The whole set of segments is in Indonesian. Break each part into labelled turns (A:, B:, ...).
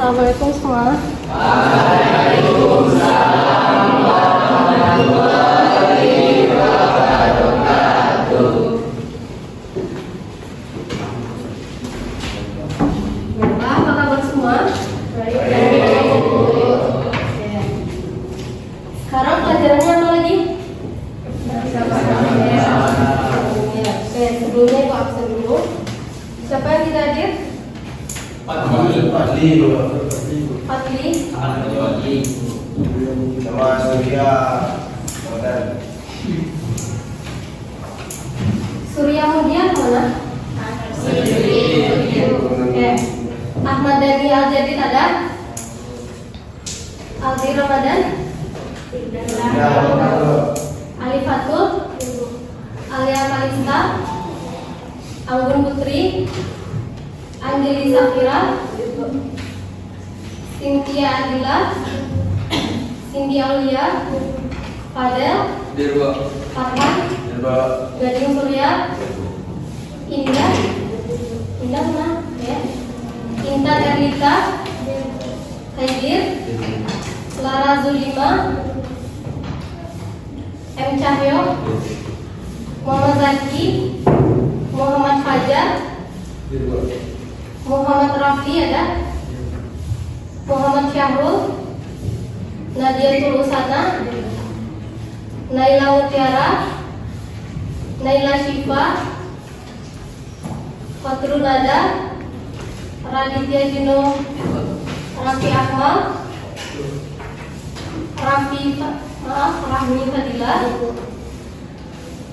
A: Assalamualaikum semua. Apa kabar semua? Sekarang pelajarannya apa lagi? Oke, sebelumnya itu absen dulu. Siapa yang tidak hadir?
B: Fadli. Sama Surya.
A: Surya Mudian mana? Oke. Ahmad Dhani Al-Jadid ada? Aldi Ramadan? Ali Fatul? Alia Kalista? Anggun Putri? Anjeli Safira, Cynthia Adila, Cindy Aulia, Fadel, Farhan, Gading Surya, Indah mana? Ya. Intan Erlita, Haidir, Lara Zulima, M Cahyo, Muhammad Zaki, Muhammad Fajar, Muhammad Rafi ada, Muhammad Syahrul, Nadia Tulusana, Naila Mutiara, Naila Syifa, Fatrul Nada, Raditya Jino, Raffi Akmal, Rahmi Fadila,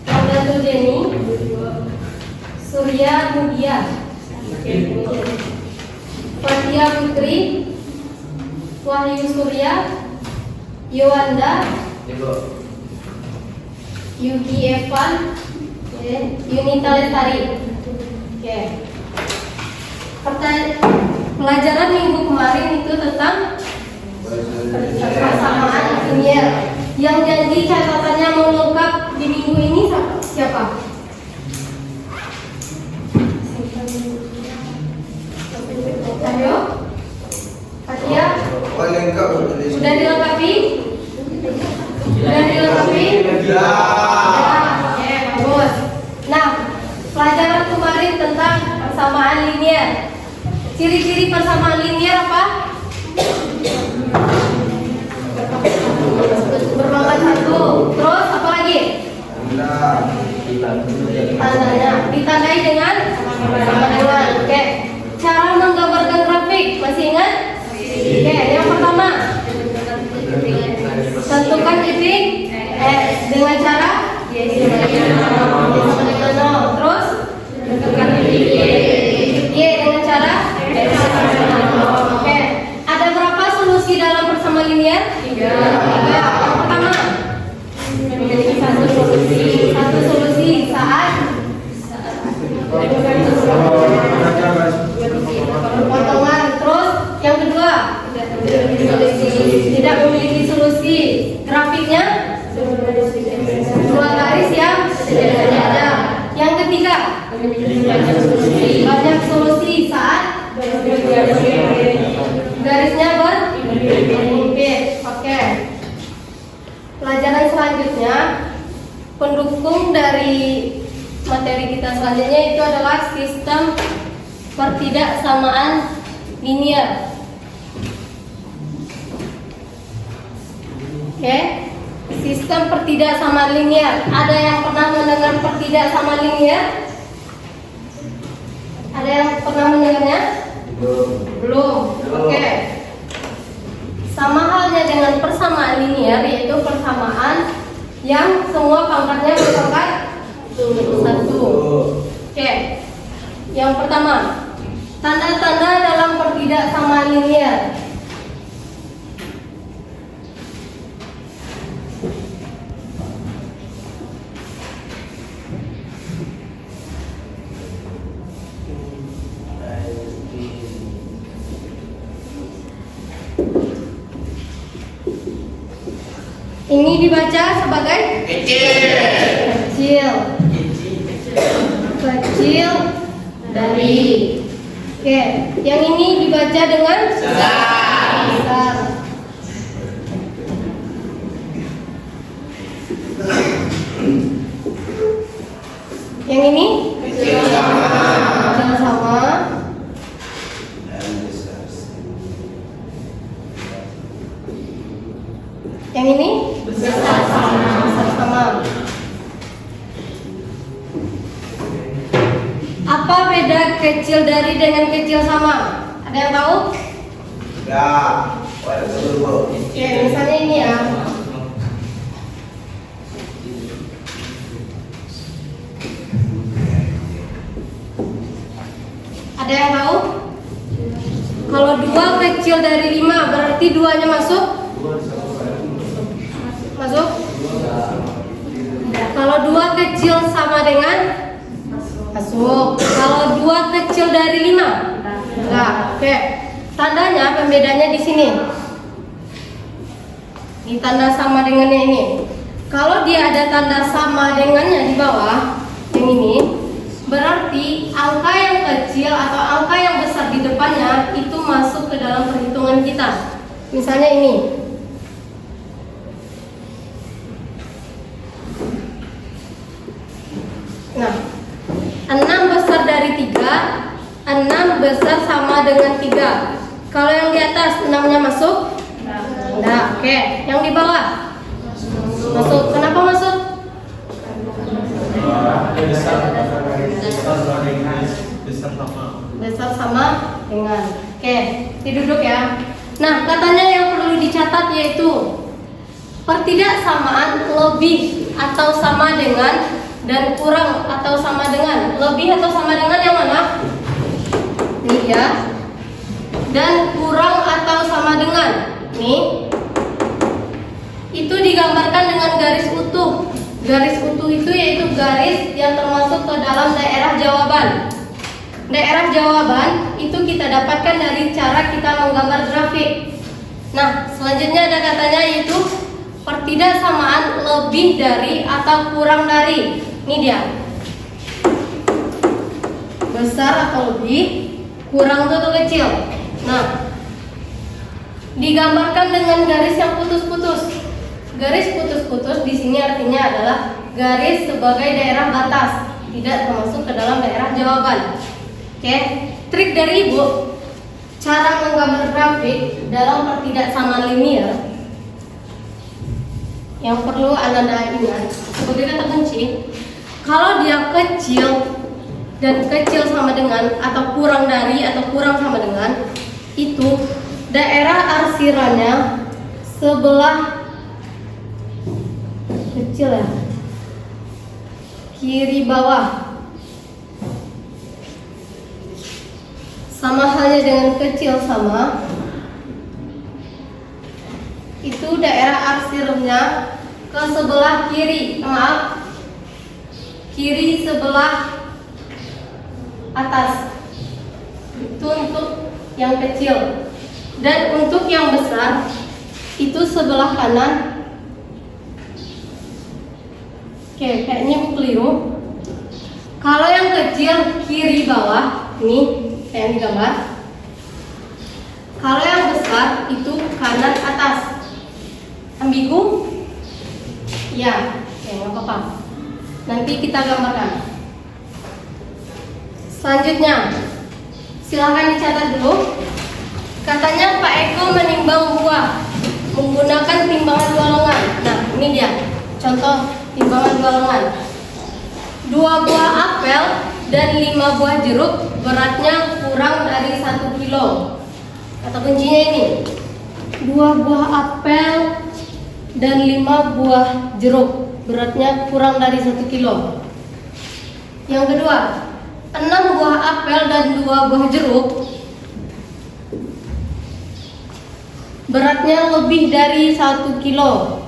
A: Abdul Deni, Surya Mudia, Fatia Putri, Wahyu Surya, Yowanda, Yugi Evan, Yunita Lestari. Oke. Pelajaran minggu kemarin itu tentang persamaan linier. Yang janji catatannya mau lengkap di minggu ini siapa? Ayo, Fatia, sudah dilengkapi? Sudah dilengkapi?
B: Ya.
A: Oke, bagus. Nah, pelajaran kemarin tentang persamaan linier. Ciri-ciri persamaan linier apa? Berpangkat satu. Terus apa lagi? Tandanya ditandai dengan samaran. Oke. Cara menggambarkan grafik masih ingat? Oke, yang pertama tentukan titik dengan cara terus tentukan titik Y dengan cara oke. Ada berapa solusi dalam persamaan linier? 3. Yang pertama satu solusi saat potongan. Terus yang kedua tidak memiliki solusi, grafiknya dua garis yang tidak ada. Yang ketiga banyak solusi saat garisnya berbeda. Oke. Pelajaran selanjutnya, pendukung dari materi kita selanjutnya itu adalah sistem pertidaksamaan linier. Oke, sistem pertidaksamaan linier. Ada yang pernah mendengar pertidaksamaan linier? Ada yang pernah mendengarnya? Belum. Oke. Sama halnya dengan persamaan linier, yaitu persamaan yang semua pangkatnya berpangkat 1. Oke. Yang pertama, tanda-tanda dalam pertidaksamaan linier. Ini dibaca sebagai kecil dari Oke, yang ini dibaca dengan besar. Yang ini kecil sama. Yang ini besar sama. Apa beda kecil dari dengan kecil sama? Ada yang tahu?
B: Ya,
A: Oke, misalnya ini ya. Ada yang tahu? Kalau 2 kecil dari 5 berarti 2-nya masuk? Masuk? Kalau 2 kecil sama dengan? Masuk. Kalau 2 kecil dari 5? Enggak. Oke. Tandanya pembedanya di sini. Ini tanda sama dengannya ini. Kalau dia ada tanda sama dengannya di bawah, yang ini, berarti angka yang kecil atau angka yang besar di depannya itu masuk ke dalam perhitungan kita. Misalnya ini. Nah, 6 besar dari 3, 6 besar sama dengan 3. Kalau yang di atas 6-nya masuk? Enggak. Oke, yang di bawah? Masuk. Kenapa masuk? Besar sama dengan. Oke, duduk ya. Nah, katanya yang perlu dicatat yaitu pertidaksamaan lebih atau sama dengan dan kurang atau sama dengan. Lebih atau sama dengan yang mana? Nih ya. Dan kurang atau sama dengan. Nih. Itu digambarkan dengan garis utuh. Garis utuh itu yaitu garis yang termasuk ke dalam daerah jawaban. Daerah jawaban itu kita dapatkan dari cara kita menggambar grafik. Nah, selanjutnya ada katanya yaitu pertidaksamaan lebih dari atau kurang dari. Ini dia. Besar atau lebih, kurang atau kecil. Nah, digambarkan dengan garis yang putus-putus. Garis putus-putus di sini artinya adalah garis sebagai daerah batas, tidak termasuk ke dalam daerah jawaban. Oke, trik dari Ibu cara menggambar grafik dalam pertidaksamaan linear yang perlu Anda ingat sebagai kata kunci, kalau dia kecil dan kecil sama dengan atau kurang dari atau kurang sama dengan, itu daerah arsirannya sebelah kecil ya, kiri bawah, sama halnya dengan kecil sama, itu daerah arsirnya ke sebelah kiri, maaf, kiri sebelah atas. Itu untuk yang kecil. Dan untuk yang besar itu sebelah kanan. Oke, kayaknya Bu keliru. Kalau yang kecil kiri bawah, ini kayak yang digambar. Kalau yang besar itu kanan atas. Ambigu? Ya, nggak apa-apa. Nanti kita gambarkan. Selanjutnya, silahkan dicatat dulu. Katanya Pak Eko menimbang buah menggunakan timbangan 2 lengan. Nah, ini dia contoh timbangan 2 lengan. 2 buah apel dan 5 buah jeruk beratnya kurang dari 1 kilo. Kata kuncinya ini, 2 buah apel dan 5 buah jeruk beratnya kurang dari 1 kilo. Yang kedua, 6 buah apel dan 2 buah jeruk beratnya lebih dari 1 kilo.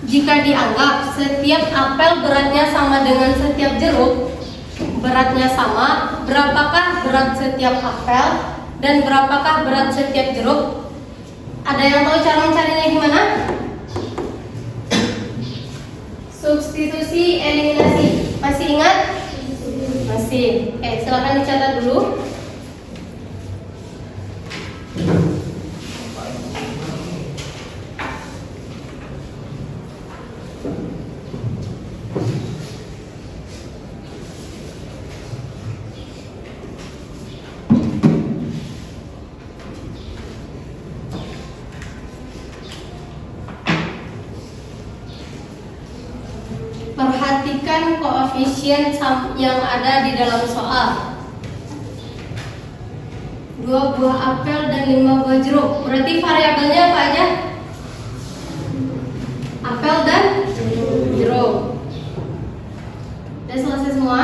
A: Jika dianggap setiap apel beratnya sama dengan setiap jeruk beratnya sama, berapakah berat setiap apel dan berapakah berat setiap jeruk? Ada yang tahu cara mencarinya gimana? Substitusi eliminasi. Masih ingat? Masih. Silakan dicatat dulu. Perhatikan koefisien yang ada di dalam soal. 2 buah apel dan 5 buah jeruk. Berarti variabelnya apa aja? Apel dan jeruk. Udah selesai semua?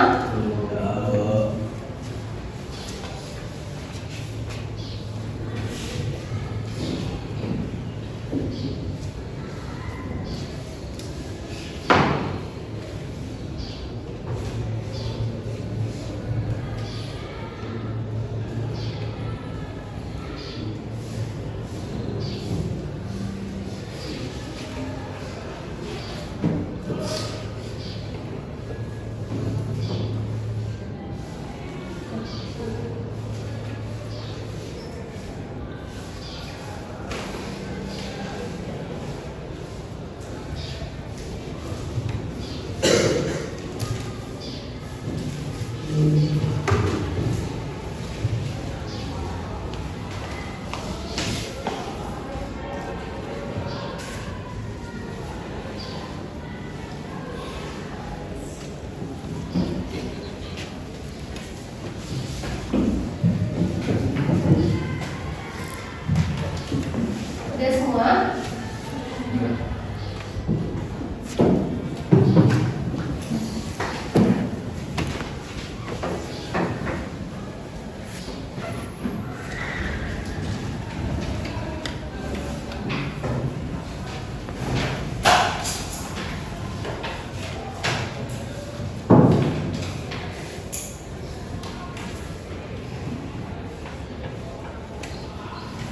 A: Udah semua?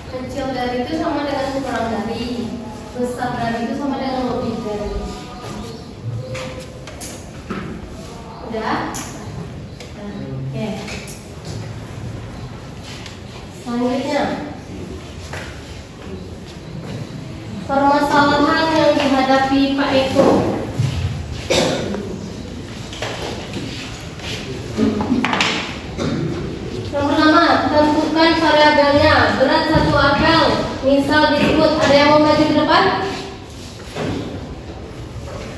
A: Kecil dari itu sama dengan kurang dari, besar dari itu sama dengan lebih dari. Udah? Oke. Selanjutnya, permasalahan yang dihadapi Pak Eko. Yang pertama, tentukan variabelnya. Berat 1 apel, misal disebut. Ada yang mau maju ke depan?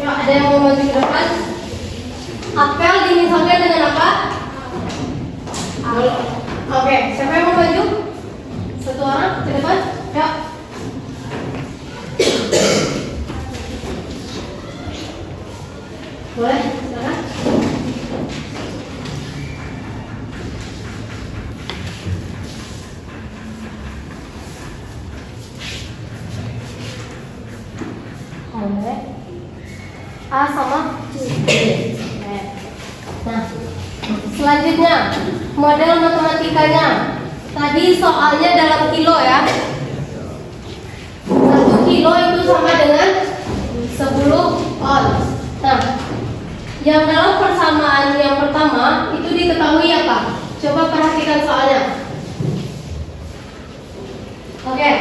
A: Ya, ada yang mau maju ke depan? Apel dimisalkan dengan apa? Oke, siapa yang mau maju? 1 orang ke depan? Ya. Boleh, silakan. A sama B. Nah, selanjutnya model matematikanya. Tadi soalnya dalam kilo ya. 1 kilo itu sama dengan 10 ons. Nah, yang dalam persamaan yang pertama itu diketahui apa? Coba perhatikan soalnya. Oke.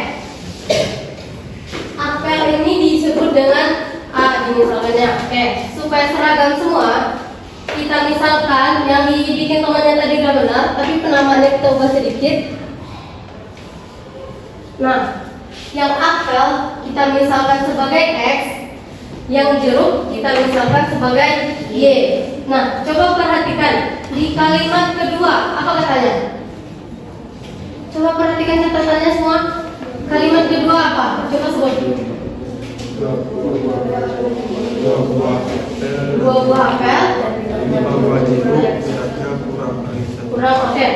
A: Apel ini disebut dengan A dimisalkannya. Oke, supaya seragam semua, kita misalkan yang dibikin temannya tadi gak benar, tapi penamaannya kita ubah sedikit. Nah, yang apel kita misalkan sebagai X, yang jeruk kita misalkan sebagai Y. Nah, coba perhatikan di kalimat kedua apa katanya? Coba perhatikan catatannya semua. Kalimat kedua apa? Coba sebut. 2 buah apel,
B: 5 buah jeruk, beratnya
A: kurang. Oke.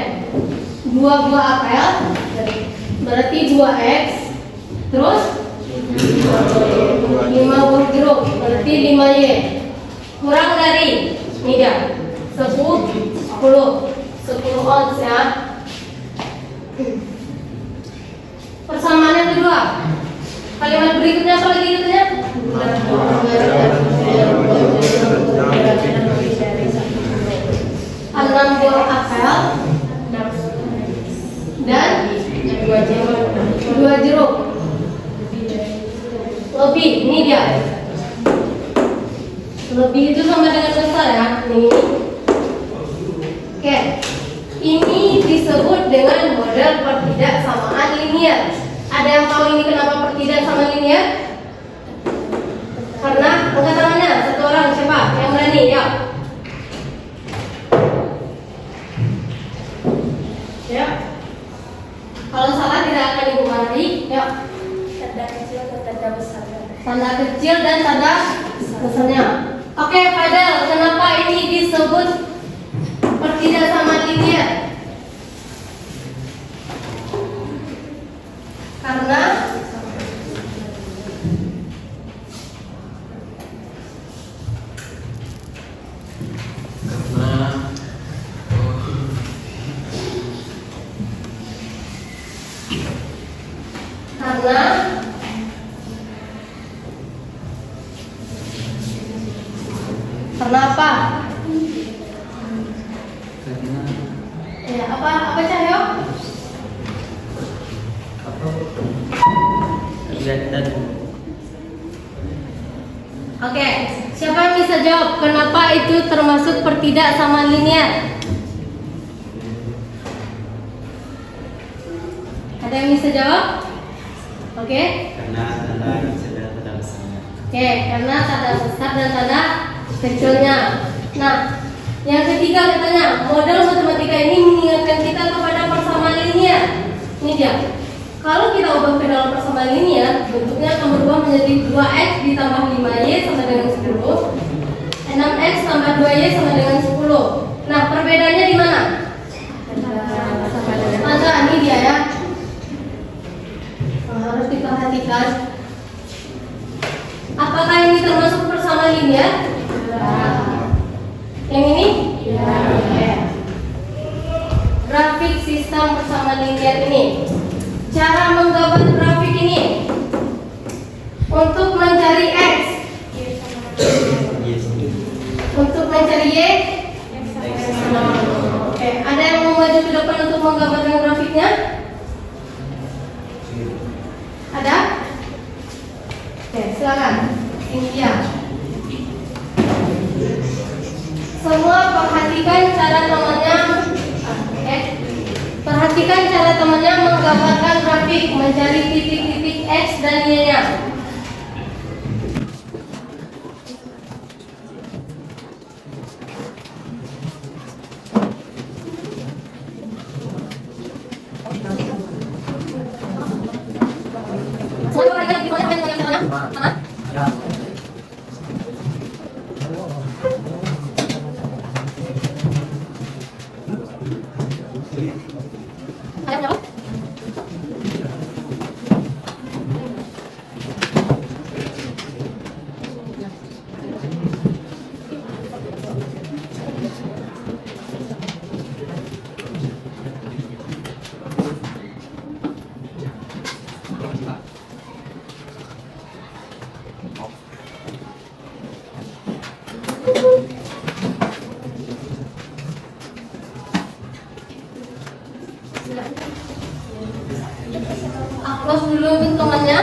A: 2 buah apel berarti 2X, terus 5 buah jeruk berarti 5Y, kurang dari ini dia 10 ons ya. Persamaan yang kedua, kalimat berikutnya apa lagi katanya? 6 buah apel dan 2 jeruk. Lebih, ini dia. Lebih itu sama dengan besar ya. Ini. Oke. Ini disebut dengan model pertidaksamaan linier. Ada yang tahu ini kenapa pertidaksamaan linier? Karena angkat tangannya 1 orang, siapa? tanda kecil dan tanda besarnya. Oke, Fadel, kenapa ini disebut pertidak sama linear? Karena apa? Ya, apa Cahyo?
C: Kelihatan.
A: Oke, siapa yang bisa jawab kenapa itu termasuk pertidak sama linear? Ada yang bisa jawab? Oke.
C: Karena tanda kecil dan tanda besarnya.
A: Oke, karena tanda besar dan tanda kecilnya. Nah, yang ketiga katanya model matematika ini mengingatkan kita kepada persamaan linear. Ini dia. Kalau kita ubah ke dalam persamaan linear, bentuknya akan berubah menjadi 2x ditambah 5y sama dengan 10, 6x tambah 2y sama dengan 10. Nah, perbedaannya di mana? Tanda ini dia ya. Nah, harus diperhatikan. Apakah ini termasuk persamaan linear? Yang ini? Ya. Grafik sistem persamaan linear ini. Cara menggambar grafik ini untuk mencari x, untuk mencari y. Oke, ada yang mau maju ke depan untuk menggambarkan grafiknya? Ada? Oke, silakan. Cynthia. Semua perhatikan cara temannya. Perhatikan cara temannya menggambarkan grafik, mencari titik-titik x dan y-nya. Upload dulu hitungannya.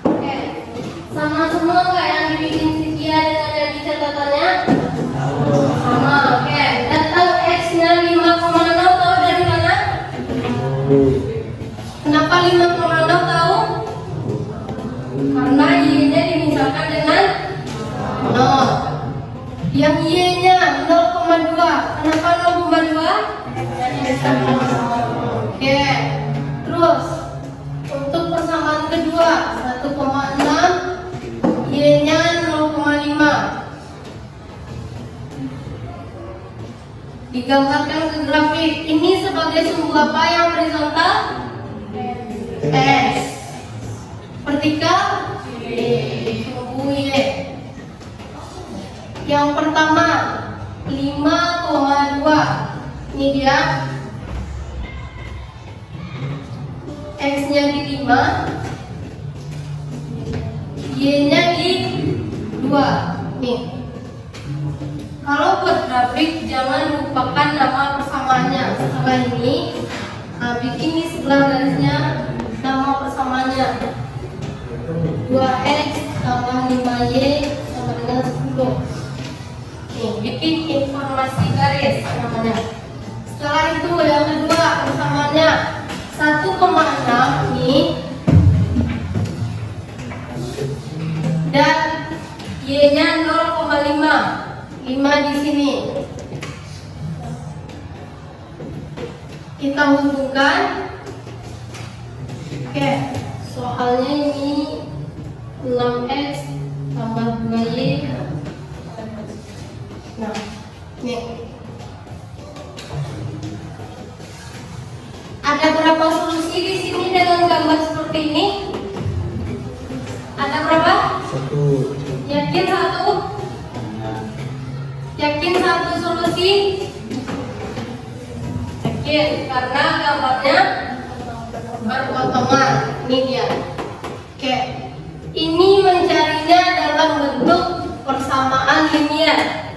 A: Oke, sama semua nggak yang dibikin Cynthia dengan yang di catatannya? Sama. Oke, datang x-nya 5,6 tahu dari mana? Kenapa 5,6 tahu? Karena y-nya dimisalkan dengan 0. Yang y-nya 0,2. Kenapa 0,2? Oke. Terus untuk persamaan kedua 1,6, y-nya 0,5. Digambarkan ke grafik. Ini sebagai sumbu apa yang horizontal? X. Vertikal? Y. Sumbu y. Yang pertama 5,2. Ini dia. X-nya di 5, Y-nya di 2. Nih. Kalau buat grafik jangan lupakan nama persamaannya. Setelah ini bikin di sebelah garisnya nama persamaannya. 2x tambah 5y sama dengan 10. Nih, bikin informasi garis namanya. Setelah itu yang kedua persamaannya 1,6 nih dan y-nya 0,5. 5 di sini. kita hubungkan. Oke, soalnya ini 6x tambah 2y. Nah, nih ada berapa solusi di sini dengan gambar seperti ini? Ada berapa?
B: 1.
A: Yakin satu? Yakin satu solusi? Yakin, karena gambarnya berpotongan. Ini dia. Oke, ini mencarinya dalam bentuk persamaan linear.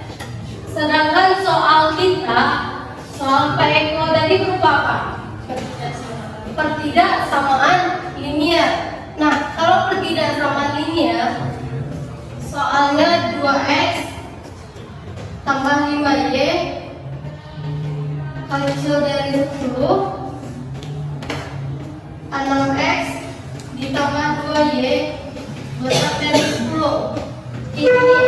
A: Sedangkan soal kita, soal Pak Eko tadi berupa apa? Pertidaksamaan linear. Nah, kalau pertidaksamaan linear, soalnya 2x tambah 5y kecil dari 10, 6x ditambah 2y besar dari 10. Ini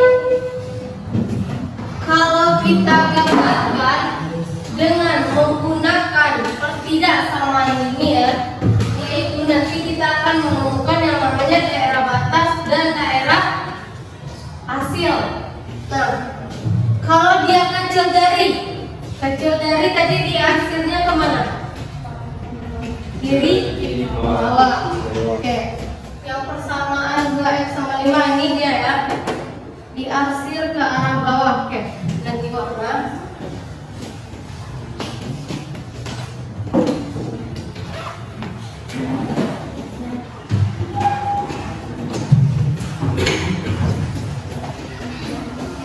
A: kalau kita gambarkan dengan menggunakan pertidaksamaan linear, yaitu nanti kita akan menemukan yang namanya daerah batas dan daerah hasil. Nah, kalau dia kecil dari tadi di hasilnya kemana? Kiri, bawah. Oke. Yang persamaan 2x sama 5 ini dia ya. Diarsir ke arah bawah. Oke, ganti warna.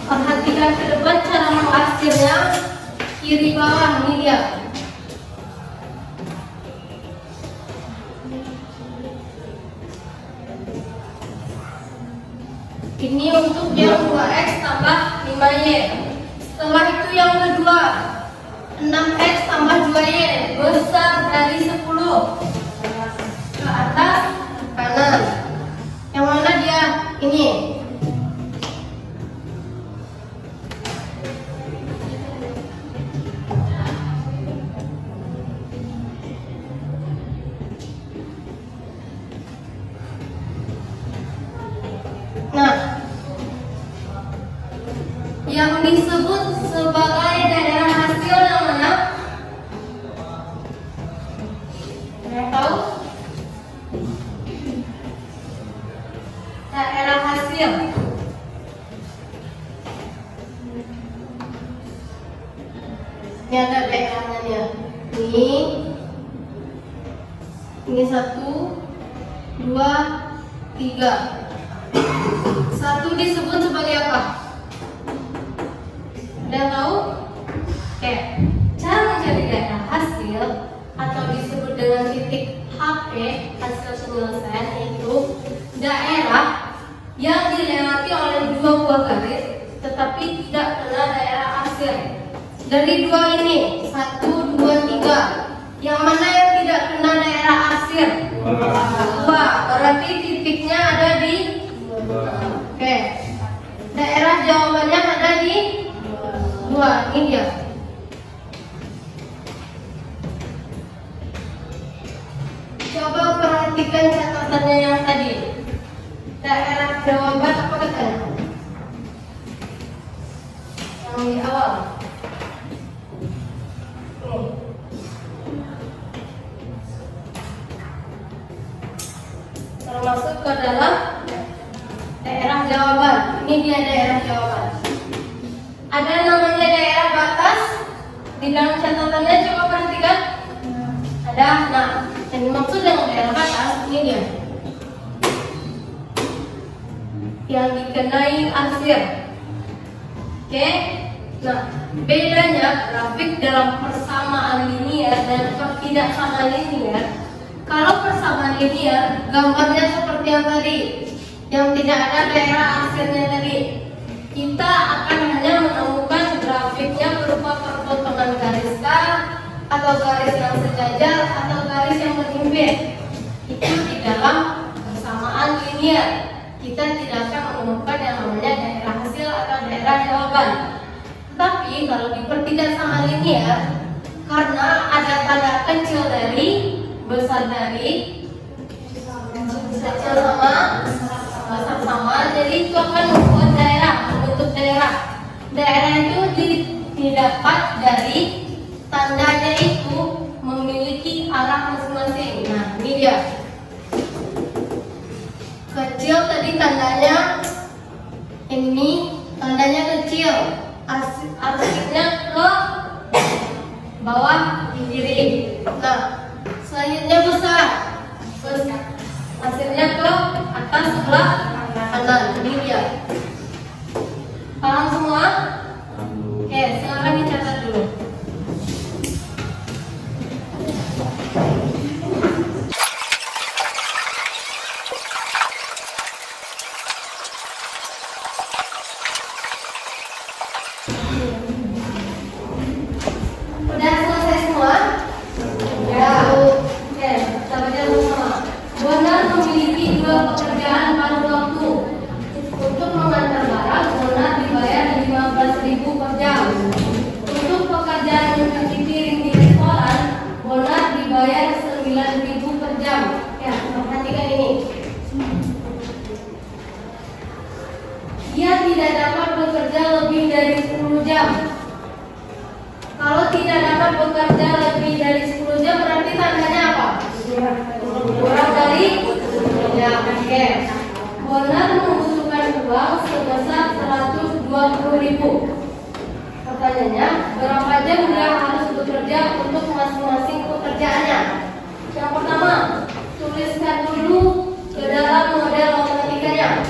A: Perhatikan ke depan cara mengarsirnya. Kiri bawah ini dia. Ini untuk yang 2x tambah 5y. Setelah itu yang kedua, 6x tambah 2y besar dari 10. Ke atas, ke kanan. Yang mana dia? Ini. Nah, yang disebut sebagai daerah hasil yang mana? Ada tahu? Daerah hasil. Ini ada daerahnya ya. Ini 1, 2, 3. Satu disebut sebagai apa? Ada yang tahu? Oke, cara mencari daerah hasil atau disebut dengan titik HP, hasil penyelesaian, itu daerah yang dilewati oleh dua buah garis tetapi tidak kena daerah hasil. Dari dua ini, 1, 2, 3, yang mana yang tidak kena daerah hasil? 2. Berarti titiknya ada di. Oke, daerah jawabannya ada di 2. Ini dia. Coba perhatikan catatannya yang tadi. Daerah jawaban apa katanya? Yang di awal. Termasuk ke dalam daerah jawaban. Ini dia daerah jawaban. Ada namanya daerah batas di dalam catatannya, coba perhatikan. Ada. Nah, yang dimaksud dengan daerah batas ini dia. Yang dikenai arsir. Oke. Nah, bedanya grafik dalam persamaan linear dan pertidaksamaan linear. Kalau persamaan linear, gambarnya seperti yang tadi, yang tidak ada daerah hasilnya tadi. Kita akan hanya menemukan grafiknya berupa perpotongan garis K, atau garis yang sejajar, atau garis yang berhimpit. Itu di dalam persamaan linear. Kita tidak akan menemukan yang namanya daerah hasil atau daerah jawaban. Tapi kalau di pertidaksamaan linear, karena ada tanda K besar dari kecil sama besar sama, jadi itu akan membuat daerah, membentuk daerah. Daerah itu didapat dari tandanya itu memiliki arah masing-masing. Nah, ini dia. Kecil tadi tandanya ini, tandanya kecil. Arsipnya ke bawah di kiri. Nah, selanjutnya besar. Arsipnya ke atas sebelah kanan. Ini dia. Paham semua? Oke, sekarang dicatat dulu. Udah selesai semua? Ya. Oke, kita baca bersama. Bonar memiliki 2 pekerjaan paruh waktu. Untuk mengantar barang, Bonar dibayar 15.000 per jam. Untuk pekerjaan mencuci piring di restoran, Bonar dibayar 9.000 per jam. Ya, perhatikan ini. Dia tidak dapat bekerja lebih dari 10 jam. Kalau tidak dapat bekerja lebih dari 10 jam berarti tandanya apa? Kurang dari ya, oke. Bonar membutuhkan uang sebesar 120.000. Pertanyaannya, berapa jam dia harus bekerja untuk masing-masing pekerjaannya? Yang pertama, tuliskan dulu ke dalam model matematikanya.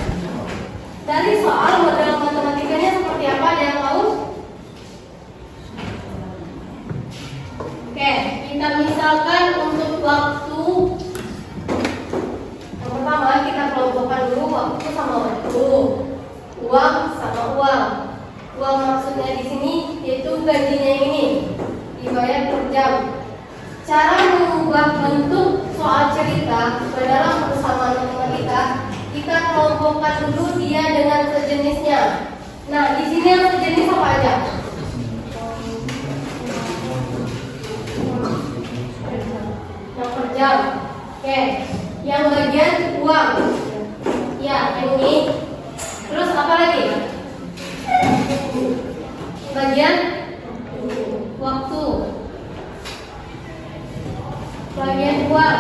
A: Dari soal model matematikanya seperti apa, ada yang tahu? Oke, kita misalkan untuk waktu. Yang pertama kita kelompokkan dulu waktu sama waktu, uang sama uang. Uang maksudnya di sini yaitu gajinya ini, dibayar per jam. Cara mengubah bentuk soal cerita ke dalam persamaan matematika, kita kelompokkan dulu dia dengan sejenisnya. Nah, di sini yang sejenis apa aja? Yang per jam. Oke, yang bagian uang. Ya, yang ini. Terus apa lagi? Bagian waktu. Bagian uang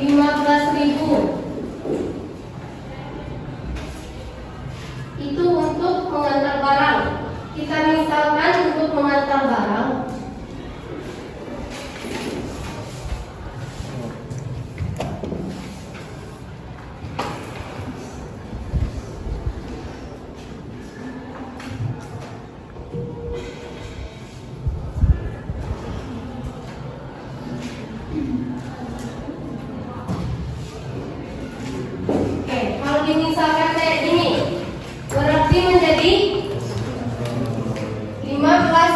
A: 15.000. Itu untuk mengantar barang. Kita misalkan untuk mengantar barang, misalkan kayak gini, berarti menjadi 15x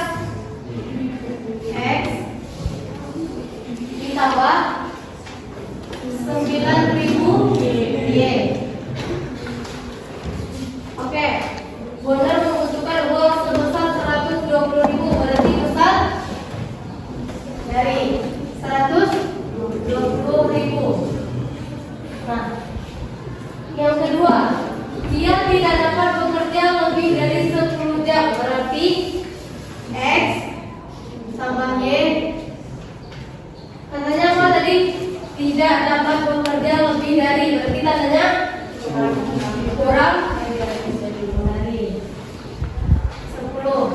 A: ditambah 9.000y. Oke, Bonar membutuhkan uang sebesar 120.000, berarti besar dari 120.000. Nah, yang kedua, dia tidak dapat bekerja lebih dari 10 jam, berarti X tambah Y. Tandanya apa tadi? Tidak dapat bekerja lebih dari, berarti tandanya kurang dari 10.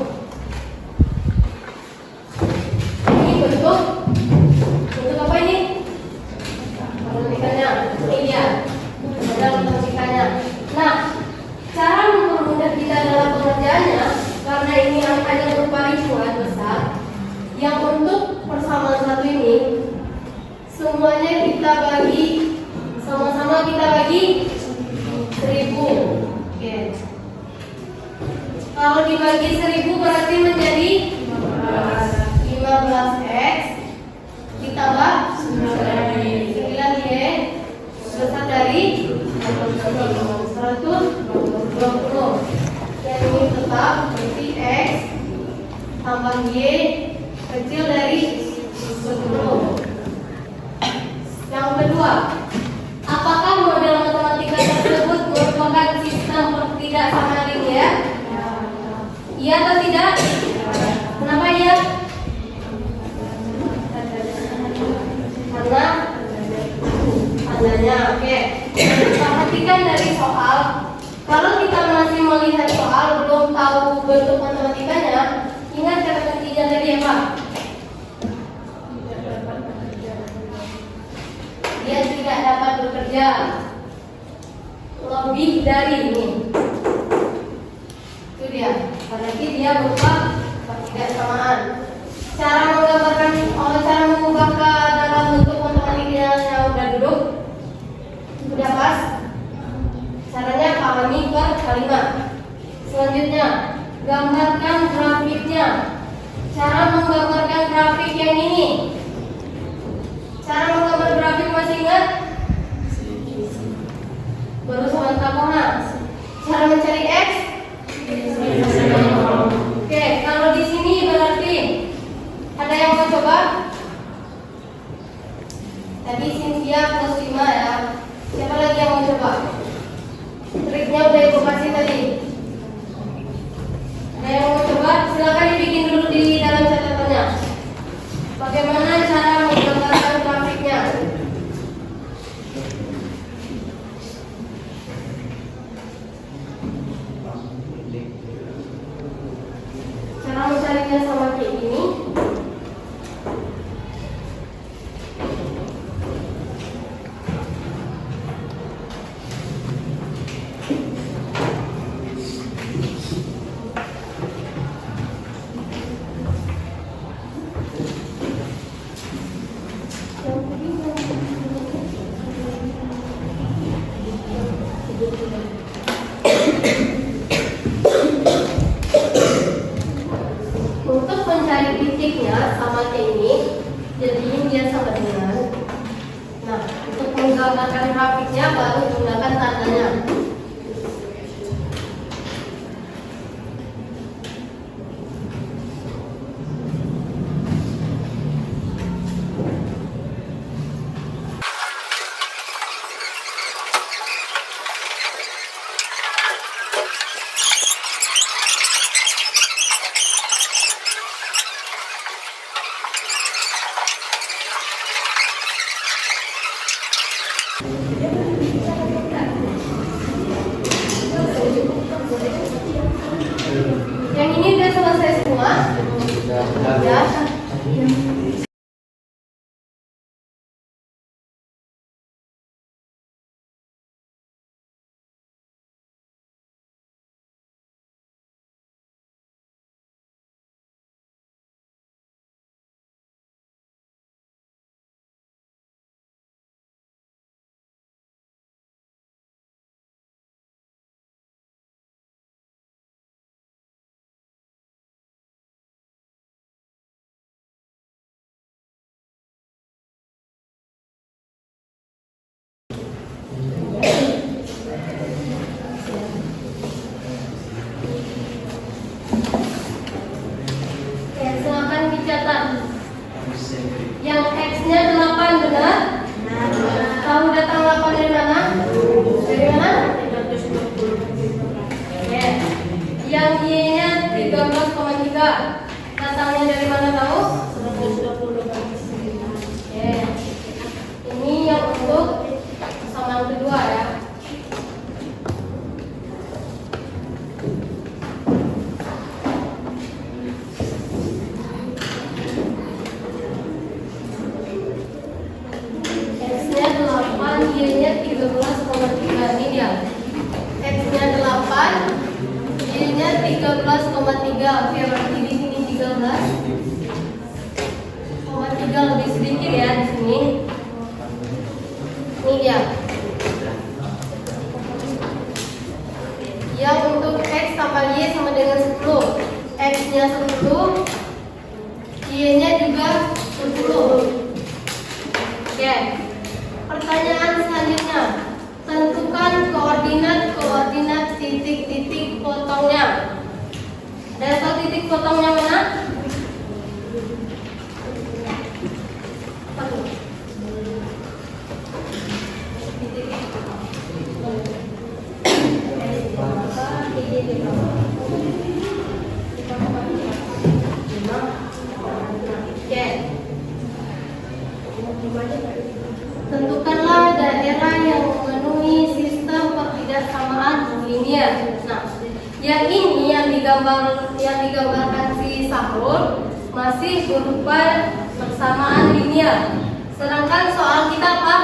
A: Ini bentuk apa ini? Matematikanya. Ini dia. Dalam matematikanya. Nah, cara mempermudah kita dalam pengerjaannya, karena ini angkanya berupa ribuan besar, yang untuk persamaan satu ini semuanya kita bagi, sama-sama kita bagi 1000. Oke. Kalau dibagi 1000 berarti menjadi 15x ditambah 9y besar dari 120. Dan ini tetap berarti X tambah Y kecil dari 10. bekerja. Lebih dari ini. Itu dia. Berarti dia berupa ketidaksamaan. Cara menggambarkan, cara mengubah ke dalam bentuk matematik yang udah duduk, udah pas. Caranya pahami per kalimat. Selanjutnya, gambarkan grafiknya. Cara menggambarkan grafik yang ini. Cara menggambar grafik masih ingat? Baru sebentar kok. Cara mencari X? Oke, kalau di sini berarti ada yang mau coba? Tadi Cynthia plus 5 ya. Siapa lagi yang mau coba? Triknya udah ibu kasih tadi. Ada yang mau coba? Silakan dibikin dulu di dalam catatannya. Bagaimana cara menggambarkan grafiknya? Cara mencarinya sama kayak gini. Untuk mencari titiknya sama kayak ini, jadiin dia sama dengan. Nah, untuk menggambarkan grafiknya baru gunakan tandanya. Yang ini udah selesai semua? Ya. Oke, silakan dicatat. Yang X-nya 8 benar? Tahu datang 8 dari mana? Dari mana? Oke. Yang Y-nya 13,3. Datangnya dari mana tahu? Oke. Ini yang untuk persamaan kedua ya. X-nya 8, Y-nya 13,3. Ini dia. X-nya 8, Y-nya 13,3. Oke, berarti di sini 13,3 lebih sedikit ya di sini. Ini dia. Yang untuk X tambah Y sama dengan 10. X-nya 10, Y-nya juga 10. Oke. Pertanyaan selanjutnya. Tentukan koordinat titik-titik potongnya. Ada tahu titik potongnya mana? Apa tuh? Oke. Tentukanlah daerah yang memenuhi sistem pertidaksamaan linier. Nah, yang ini yang digambarkan si Sahrul masih berupa persamaan linier. Sedangkan soal kita apa?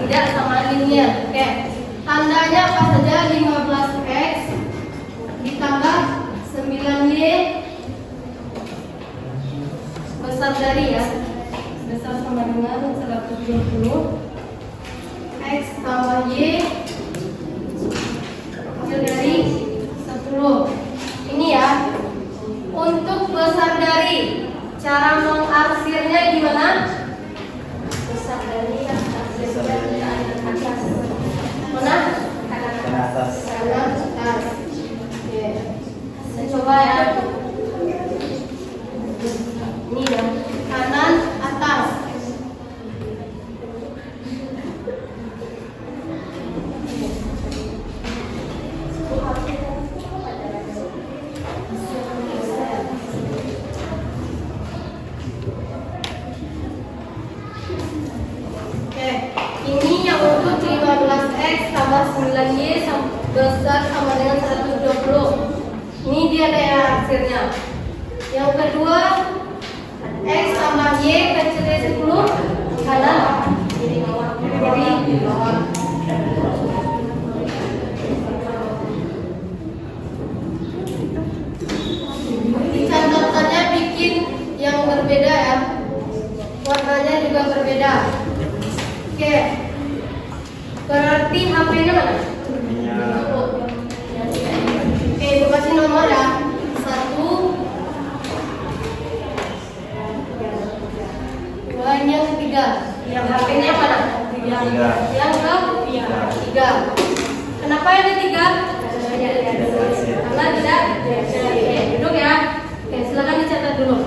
A: tidak sama linear. Oke, tandanya apa saja? 15x ditambah 9y besar dari ya, besar sama dengan 120, x tambah y kecil dari 10. Ini ya, untuk besar dari, cara mengarsirnya gimana? Besar dari yang arsirnya ke atas. Mana?
C: Ke atas.
A: Kanan atas. Oke. Saya coba ya. Ini ya, kanan atas. Oke, ini yang untuk 15x tambah 9y besar sama dengan 120. Ini dia daya arsirnya. Yang kedua, x tambah y kecil dari 10 kanan jadi bawah. Catatannya bikin yang berbeda ya, warnanya juga berbeda. Oke, berarti HP-nya mana? Oke, ibu kasih nomor ya. 1, 2, yang ketiga. Yang HP-nya mana? Yang ketiga. Kenapa yang ketiga? Karena tidak. Oke, duduk ya. Oke, silakan dicatat dulu.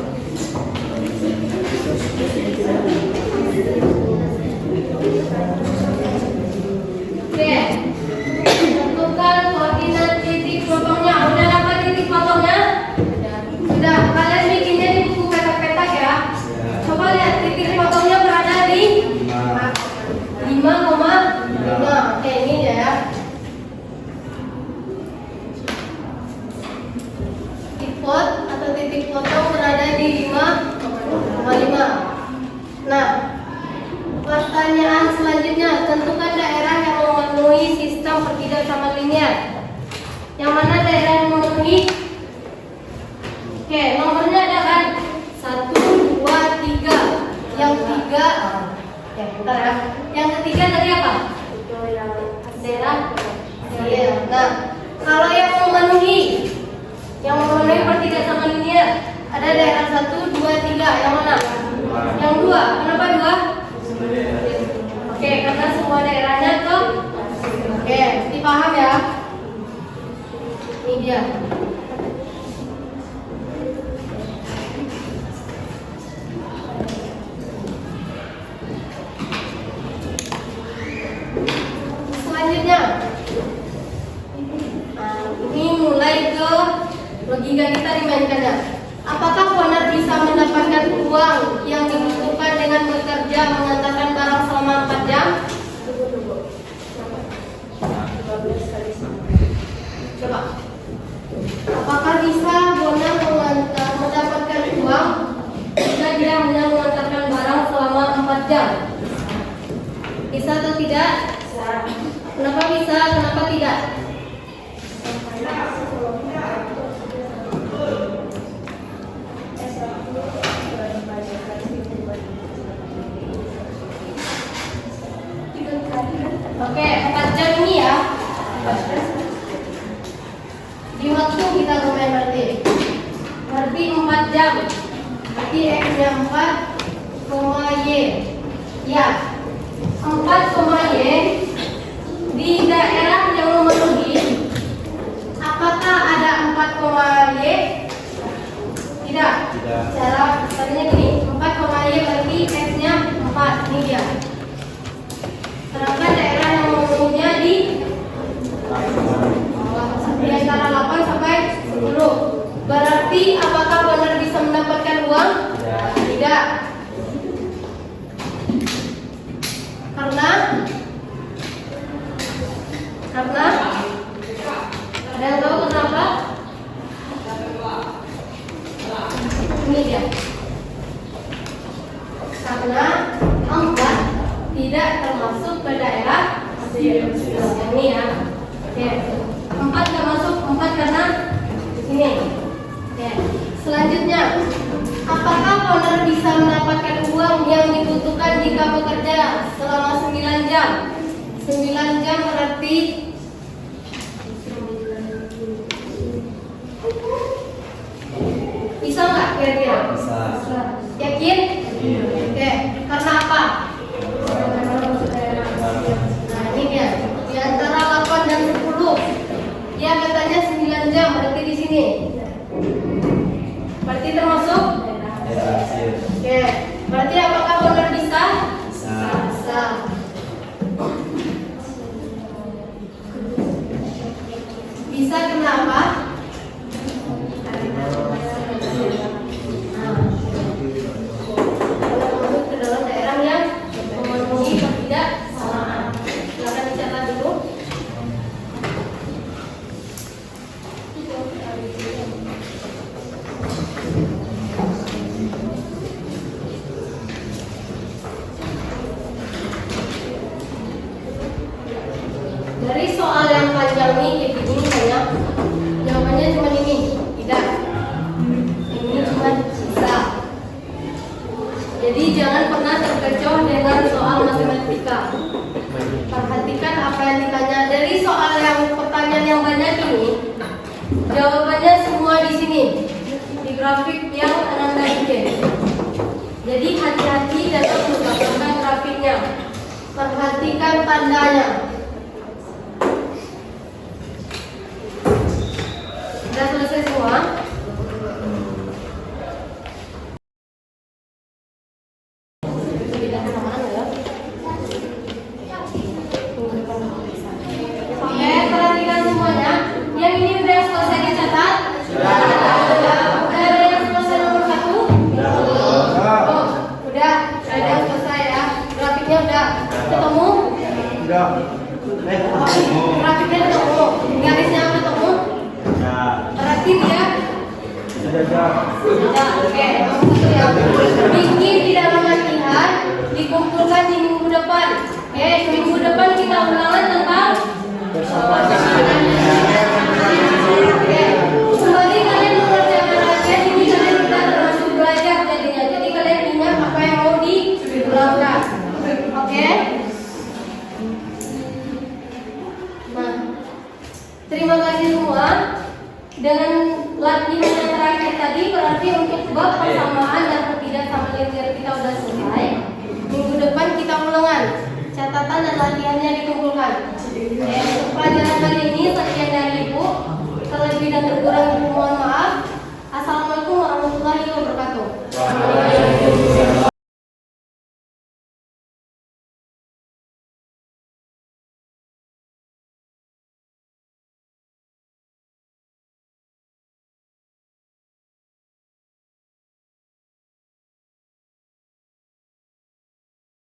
A: Oke, tentukan koordinat titik potongnya. Udah dapat titik potongnya? Sudah. Kalian bikinnya di buku petak-petak ya. Coba lihat titik potongnya berada di 5,5. Oke, ini dia ya. Titik atau titik potong berada di 5,5. Nah, pertanyaan selanjutnya, tentukan daerah yang memenuhi sistem pertiga sama linear. Yang mana daerah yang memenuhi? Oke, nomornya ada kan? 1, 2, 3. Yang tiga, ya bentar ya. Yang ketiga tadi apa? Daerah. Iya. Nah, kalau yang memenuhi pertiga sama linear, ada daerah 1, 2, 3. Yang mana? Yang 2. Kenapa 2? Oke, karena semua daerahnya ke. Oke, dipaham ya? Ini dia. Selanjutnya, ini mulai ke logika kita dimainkannya. Apakah Ponar bisa mendapatkan uang yang dibutuhkan dengan bekerja mengantarkan barang selama 4 jam? Coba. Apakah bisa Ponar mendapatkan uang jika dia hanya mengantarkan barang selama 4 jam? Bisa atau tidak? Kenapa bisa? Kenapa tidak? Oke, 4 jam ini ya. Di waktu kita lumayan berarti 4 jam. Berarti X-nya 4, Y. Ya, 4, Y di daerah yang memenuhi. Apakah ada 4, Y? Tidak. Cara tadinya gini, 4, Y berarti X-nya 4. Ini dia. Sedangkan daerah yang memenuhinya di antara 8 sampai 10. Berarti apakah Ponar bisa mendapatkan uang? Tidak. Karena ada yang tahu kenapa? Ini dia. Karena 4 tidak termasuk ke daerah pasir. Yang ini ya. Oke. 4 termasuk 4 karena di sini. Oke. Selanjutnya, apakah owner bisa mendapatkan uang yang dibutuhkan jika bekerja selama 9 jam? 9 jam berarti bisa nggak kira-kira?
C: Bisa.
A: Yakin?
C: Iya.
A: Oke. Karena apa? Nah ini dia. Di antara 8 dan 10. Dia katanya 9 jam berarti di sini. Berarti termasuk?
C: Daerah pasir.
A: Oke. Berarti apakah owner bisa?
C: Bisa.
A: Bisa. Bisa kenapa? Masuk ke dalam daerah yang memenuhi ketidaksamaan. Silakan dicatat dulu. Dari soal yang panjang ini kayak gini banyak. Jawabannya cuma ini. Tidak. Ini cuma bisa. Jadi jangan pernah terkecoh dengan soal matematika. Perhatikan apa yang ditanya. Dari soal yang pertanyaan yang banyak ini, jawabannya semua di sini. Di grafik yang Anda bikin. Jadi hati-hati dalam menggunakan grafiknya. Perhatikan tandanya. Sudah selesai semua? Oke, perhatikan semuanya. Yang ini udah selesai dicatat? Sudah. Udah ada yang selesai nomor 1? Oh, udah. Ada yang selesai ya. Grafiknya udah ketemu?
B: Tidak.
A: Grafiknya ketemu. Garisnya ketemu?
C: Ya.
A: Perhatiin ya.
B: Tidak.
A: Sudah, oke. Nomor 1 ya. Bikin di dalam latihan, dikumpulkan di minggu depan. Oke, minggu depan kita ulangan tentang persamaan. Oke, kembali kalian mengerjakan latihan ini, kalian sudah termasuk belajar jadinya. Jadi kalian ingat apa yang mau diulangkan. Oke. Nah, terima kasih semua. Dengan latihan yang terakhir tadi berarti untuk bab persamaan dan ketidaksamaan linear kita sudah selesai. Minggu depan kita ulangan. Catatan dan latihannya dikumpulkan. Untuk pelajaran kali ini sekian dari Ibu. Terlebih dan terkurang mohon maaf. Assalamualaikum warahmatullahi wabarakatuh.